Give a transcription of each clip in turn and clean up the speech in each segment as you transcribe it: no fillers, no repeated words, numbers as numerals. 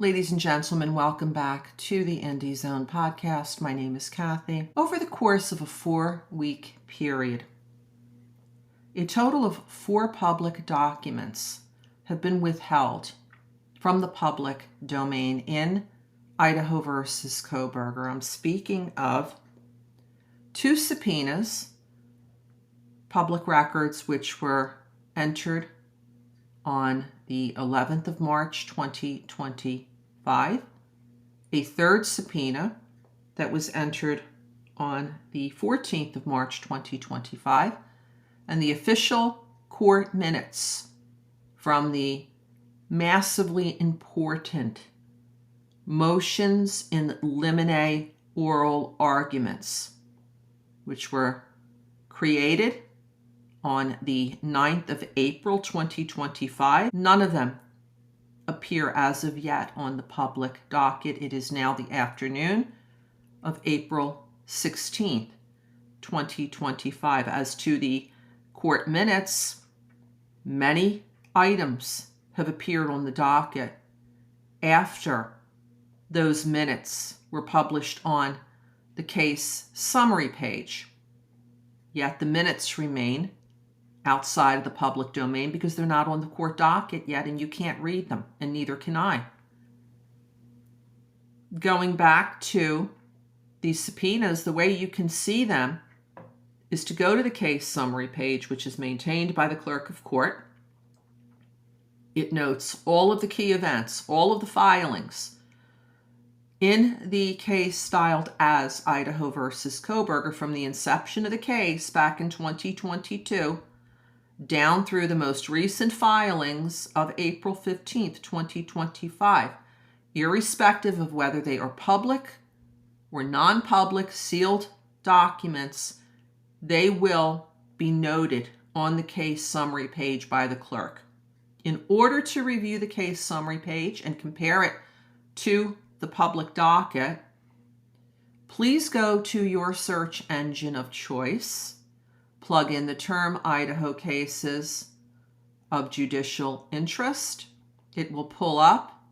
Ladies and gentlemen, welcome back to the Indie Zone podcast. My name is Kathy. Over the course of a 4-week period, a total of 4 public documents have been withheld from the public domain in Idaho versus Kohberger. I'm speaking of 2 subpoenas, public records which were entered on the 11th of March, 2025, a 3rd subpoena that was entered on the 14th of March, 2025, and the official court minutes from the massively important motions in limine oral arguments, which were created on the 9th of April, 2025. None of them appear as of yet on the public docket. It is now the afternoon of April 16th, 2025. As to the court minutes, many items have appeared on the docket after those minutes were published on the case summary page. Yet the minutes remain outside of the public domain because they're not on the court docket yet and you can't read them, and neither can I. Going back to these subpoenas, the way you can see them is to go to the case summary page, which is maintained by the clerk of court. It notes all of the key events, all of the filings in the case styled as Idaho versus Kohberger from the inception of the case back in 2022 down through the most recent filings of April 15th, 2025, irrespective of whether they are public or non-public sealed documents, they will be noted on the case summary page by the clerk. In order to review the case summary page and compare it to the public docket, please go to your search engine of choice, plug in the term Idaho cases of judicial interest. It will pull up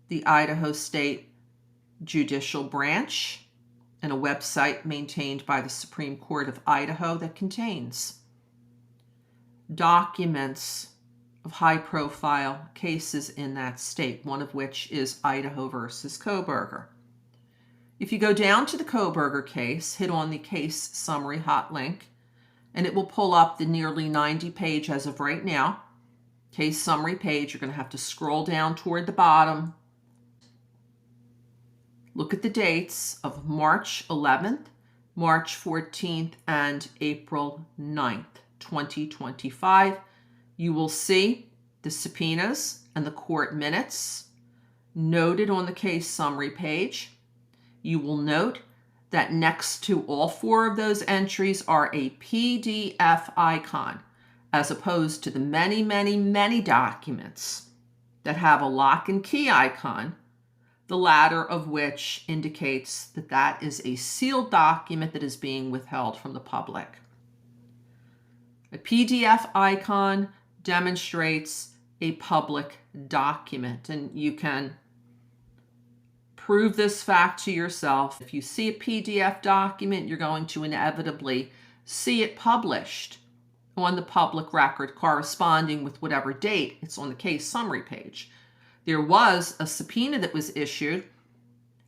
the Idaho State Judicial Branch and a website maintained by the Supreme Court of Idaho that contains documents of high-profile cases in that state, one of which is Idaho versus Kohberger. If you go down to the Kohberger case, hit on the case summary hot link, and it will pull up the nearly 90-page, as of right now, case summary page. You're going to have to scroll down toward the bottom. Look at the dates of March 11th, March 14th, and April 9th, 2025. You will see the subpoenas and the court minutes noted on the case summary page. You will note that next to all 4 of those entries are a PDF icon, as opposed to the many, many, many documents that have a lock and key icon, the latter of which indicates that that is a sealed document that is being withheld from the public. A PDF icon demonstrates a public document, and you can prove this fact to yourself. If you see a PDF document, you're going to inevitably see it published on the public record corresponding with whatever date it's on the case summary page. There was a subpoena that was issued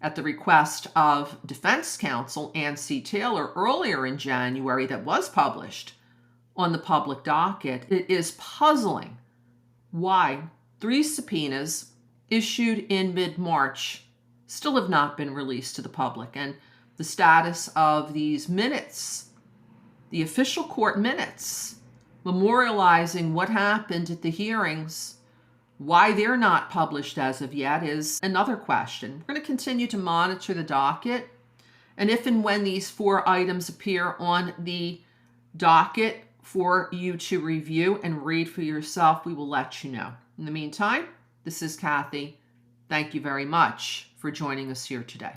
at the request of defense counsel Ann C. Taylor earlier in January that was published on the public docket. It is puzzling why 3 subpoenas issued in mid-March still have not been released to the public, and the status of these minutes, the official court minutes, memorializing what happened at the hearings, why they're not published as of yet is another question. We're going to continue to monitor the docket, and if and when these 4 items appear on the docket for you to review and read for yourself, we will let you know. In the meantime, this is Kathy. Thank you very much for joining us here today.